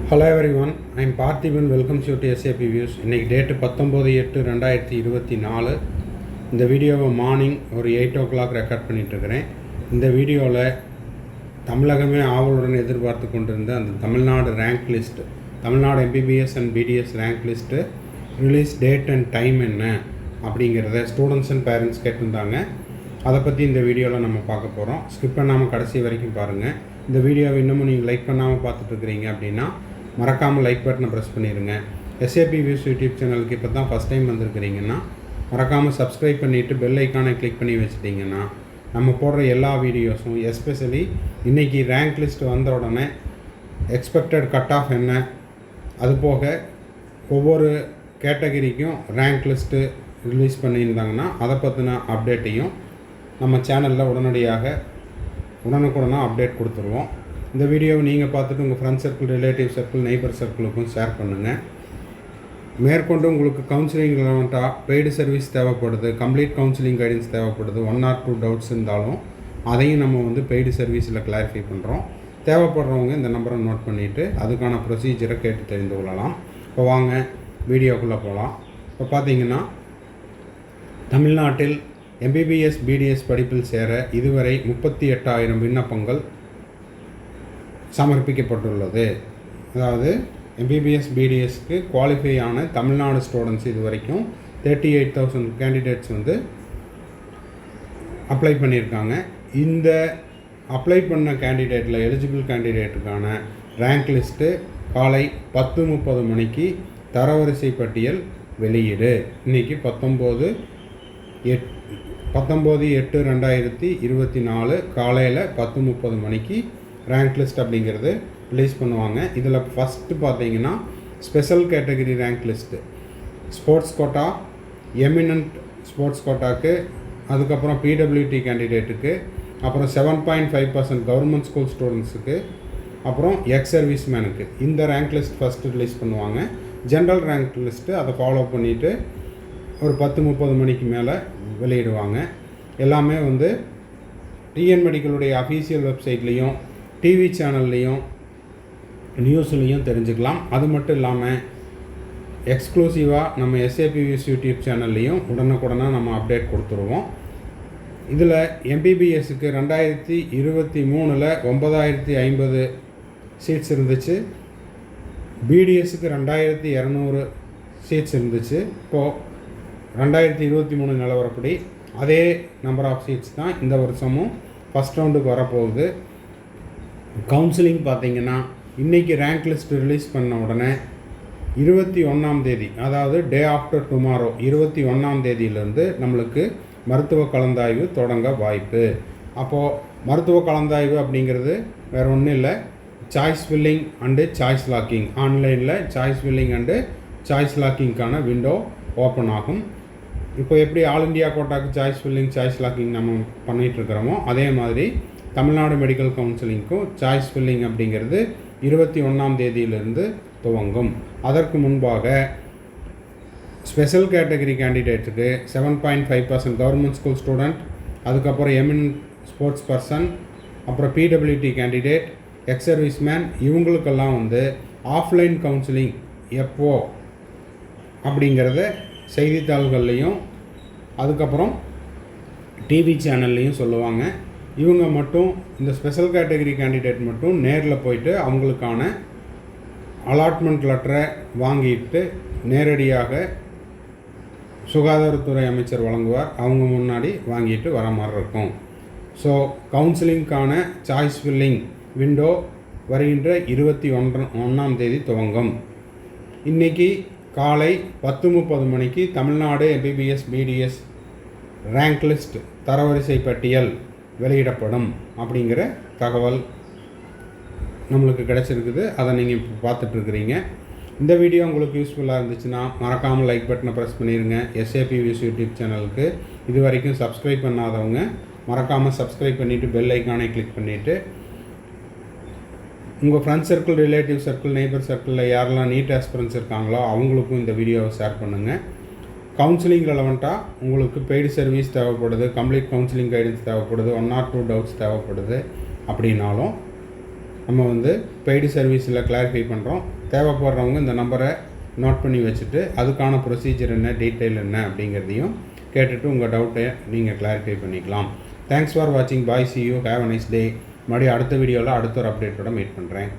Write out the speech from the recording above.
Hello everyone, I am Parthiban. Welcome you to SAP Views. இன்றைக்கி date 19/8/2024. இந்த வீடியோவை morning ஒரு 8 o'clock ரெக்கார்ட் பண்ணிகிட்ருக்கிறேன். இந்த வீடியோவில் தமிழகமே ஆவலுடன் எதிர்பார்த்து கொண்டிருந்த அந்த Tamil Nadu rank list, Tamil Nadu MBBS and BDS rank list release date and time என்ன அப்படிங்கிறத ஸ்டூடெண்ட்ஸ் அண்ட் பேரண்ட்ஸ் கேட்டிருந்தாங்க. அதை பற்றி இந்த வீடியோவில் நம்ம பார்க்க போகிறோம். ஸ்கிப் பண்ணாமல் கடைசி வரைக்கும் பாருங்கள். இந்த வீடியோவை இன்னமும் நீங்கள் லைக் பண்ணாமல் பார்த்துட்ருக்கிறீங்க அப்படின்னா மறக்காமல் லைக் பட்டனை ப்ரெஸ் பண்ணிடுங்க. எஸ்ஏபி வியூஸ் யூடியூப் சேனலுக்கு இப்போ தான் ஃபஸ்ட் டைம் வந்திருக்கிறீங்கன்னா மறக்காமல் சப்ஸ்கிரைப் பண்ணிவிட்டு பெல் ஐக்கானை கிளிக் பண்ணி வச்சுட்டிங்கன்னா நம்ம போடுற எல்லா வீடியோஸும், எஸ்பெஷலி இன்றைக்கி ரேங்க் லிஸ்ட் வந்த உடனே எக்ஸ்பெக்டட் கட் ஆஃப் என்ன, அதுபோக ஒவ்வொரு கேட்டகரிக்கும் ரேங்க் லிஸ்ட்டு ரிலீஸ் பண்ணியிருந்தாங்கன்னா அதை பற்றின அப்டேட்டையும் நம்ம சேனலில் உடனுக்குடனாக அப்டேட் கொடுத்துருவோம். இந்த வீடியோவை நீங்கள் பார்த்துட்டு உங்கள் friend circle, relative circle, neighbour சர்க்கிளுக்கும் ஷேர் பண்ணுங்கள். மேற்கொண்டு உங்களுக்கு கவுன்சிலிங் ரிலவெண்ட்டாக பெய்டு சர்வீஸ் தேவைப்படுது, கம்ப்ளீட் கவுன்சிலிங் கைடன்ஸ் தேவைப்படுது, 1 or 2 டவுட்ஸ் இருந்தாலும் அதையும் நம்ம பெய்டு சர்வீஸில் கிளாரிஃபை பண்ணுறோம். தேவைப்படுறவங்க இந்த நம்பரை நோட் பண்ணிவிட்டு அதுக்கான ப்ரொசீஜரை கேட்டு தெரிந்து கொள்ளலாம். இப்போ வாங்க வீடியோக்குள்ளே போகலாம். இப்போ பார்த்தீங்கன்னா தமிழ்நாட்டில் எம்பிபிஎஸ் பிடிஎஸ் படிப்பில் சேர இதுவரை 38,000 விண்ணப்பங்கள் சமர்ப்பிக்கப்பட்டுள்ளது. அதாவது எம்பிபிஎஸ் பிடிஎஸ்க்கு குவாலிஃபை ஆன தமிழ்நாடு ஸ்டூடெண்ட்ஸ் இது வரைக்கும் 38,000 கேண்டிடேட்ஸ் அப்ளை பண்ணியிருக்காங்க. இந்த அப்ளை பண்ண கேண்டிடேட்டில் எலிஜிபிள் கேண்டிடேட்டுக்கான ரேங்க் லிஸ்ட்டு காலை 10:30 மணிக்கு தரவரிசை பட்டியல் வெளியீடு. இன்றைக்கி 19/8/2024 காலையில் 10:30 மணிக்கு ரேங்க் லிஸ்ட் அப்படிங்கிறது ரிலீஸ் பண்ணுவாங்க. இதில் ஃபஸ்ட்டு பார்த்தீங்கன்னா special category rank list, sports quota, eminent sports கோட்டாக்கு, அதுக்கப்புறம் பிடபிள்யூடி கேண்டிடேட்டுக்கு, அப்புறம் 7.5% கவர்மெண்ட் ஸ்கூல் ஸ்டூடெண்ட்ஸுக்கு, அப்புறம் எக்ஸ் சர்வீஸ் மேனுக்கு இந்த ரேங்க் லிஸ்ட் ஃபஸ்ட்டு ரிலீஸ் பண்ணுவாங்க. ஜென்ரல் ரேங்க் லிஸ்ட்டு அதை ஃபாலோ பண்ணிவிட்டு ஒரு 10:30 மணிக்கு மேலே வெளியிடுவாங்க. எல்லாமே டிஎன் மெடிக்கலுடைய அஃபீஷியல் வெப்சைட்லேயும் டிவி சேனல்லையும் நியூஸ்லேயும் தெரிஞ்சுக்கலாம். அது மட்டும் இல்லாமல் எக்ஸ்க்ளூசிவாக நம்ம எஸ்ஏபி வியூஸ் யூடியூப் சேனல்லையும் உடனுக்குடனாக நம்ம அப்டேட் கொடுத்துருவோம். இதில் எம்பிபிஎஸ்க்கு 2023 9,050 சீட்ஸ் இருந்துச்சு. பிடிஎஸ்க்கு 2,200 சீட்ஸ் இருந்துச்சு. இப்போது 2023 நிலவரப்படி அதே நம்பர் ஆஃப் சீட்ஸ் தான் இந்த வருஷமும் ஃபஸ்ட் ரவுண்டுக்கு வரப்போகுது. கவுன்சிலிங் பார்த்திங்கன்னா இன்றைக்கி ரேங்க் லிஸ்ட் ரிலீஸ் பண்ண உடனே 21ஆம் தேதி, அதாவது டே ஆஃப்டர் டுமாரோ 21ஆம் தேதியிலேருந்து நம்மளுக்கு மருத்துவ கலந்தாய்வு தொடங்க வாய்ப்பு. அப்போது மருத்துவ கலந்தாய்வு அப்படிங்கிறது வேறு ஒன்றும் இல்லை, choice filling and choice locking. ஆன்லைனில் சாய்ஸ் ஃபில்லிங் அண்டு சாய்ஸ் லாக்கிங்க்கான விண்டோ ஓப்பன் ஆகும். இப்போ எப்படி ஆல் இண்டியா கோட்டாக்கு சாய்ஸ் ஃபில்லிங், சாய்ஸ் லாக்கிங் நம்ம பண்ணிகிட்ருக்கிறோமோ அதே மாதிரி தமிழ்நாடு மெடிக்கல் கவுன்சிலிங்க்கும் சாய்ஸ் ஃபில்லிங் அப்படிங்கிறது 21ஆம் தேதியிலிருந்து துவங்கும். அதற்கு முன்பாக ஸ்பெஷல் கேட்டகரி கேண்டிடேட்டுக்கு 7.5% கவர்மெண்ட் ஸ்கூல் ஸ்டூடெண்ட், அதுக்கப்புறம் எமினன்ட் ஸ்போர்ட்ஸ் பர்சன், அப்புறம் PWD candidate, ex service man, இவங்களுக்கெல்லாம் ஆஃப்லைன் கவுன்சிலிங் எப்போ அப்படிங்கிறத செய்தித்தாள்கள்லேயும் அதுக்கப்புறம் டிவி சேனல்லையும் சொல்லுவாங்க. இவங்க மட்டும், இந்த ஸ்பெஷல் கேட்டகரி கேண்டிடேட் மட்டும் நேரில் போயிட்டு அவங்களுக்கான அலாட்மெண்ட் லெட்டரை வாங்கிட்டு நேரடியாக சுகாதாரத்துறை அமைச்சர் வழங்குவார். அவங்க முன்னாடி வாங்கிட்டு வர மாதிரி இருக்கும். ஸோ கவுன்சிலிங்க்கான சாய்ஸ் ஃபில்லிங் விண்டோ வருகின்ற 21ஆம் தேதி துவங்கும். இன்றைக்கி காலை 10:30 மணிக்கு Tamil Nadu MBBS BDS rank list தரவரிசை பட்டியல் வெளியிடப்படும் அப்படிங்கிற தகவல் நம்மளுக்கு கிடச்சிருக்குது. அதை நீங்கள் இப்போ பார்த்துட்ருக்குறீங்க. இந்த வீடியோ உங்களுக்கு யூஸ்ஃபுல்லாக இருந்துச்சுன்னா மறக்காமல் லைக் பட்டனை ப்ரெஸ் பண்ணிடுங்க. எஸ்ஏபி வியூஸ் யூடியூப் சேனலுக்கு இது வரைக்கும் சப்ஸ்கிரைப் பண்ணாதவங்க மறக்காமல் சப்ஸ்கிரைப் பண்ணிவிட்டு பெல் ஐக்கானை கிளிக் பண்ணிவிட்டு உங்கள் friend circle, relative circle, neighbour சர்க்கிளில் யாரெல்லாம் நீட் ஆஸ்பிரன்ஸ் இருக்காங்களோ அவங்களுக்கும் இந்த வீடியோவை ஷேர் பண்ணுங்கள். கவுன்சிலிங் ரெலவெண்ட்டாக உங்களுக்கு பெய்டு சர்வீஸ் தேவைப்படுது, கம்ப்ளீட் கவுன்சிலிங் கைடன்ஸ் தேவைப்படுது, 1 or 2 டவுட்ஸ் தேவைப்படுது அப்படின்னாலும் நம்ம வந்து பெய்டு சர்வீஸில் கிளாரிஃபை பண்ணுறோம். தேவைப்படுறவங்க இந்த நம்பரை நோட் பண்ணி வச்சுட்டு அதுக்கான ப்ரொசீஜர் என்ன, டீட்டெயில் என்ன அப்படிங்கிறதையும் கேட்டுட்டு உங்கள் டவுட்டை நீங்கள் கிளாரிஃபை பண்ணிக்கலாம். தேங்க்ஸ் ஃபார் வாட்சிங். Bye, see you, have a nice day. மறுபடியும் அடுத்த வீடியோவில் அடுத்த ஒரு அப்டேட்டோட மீட் பண்ணுறேன்.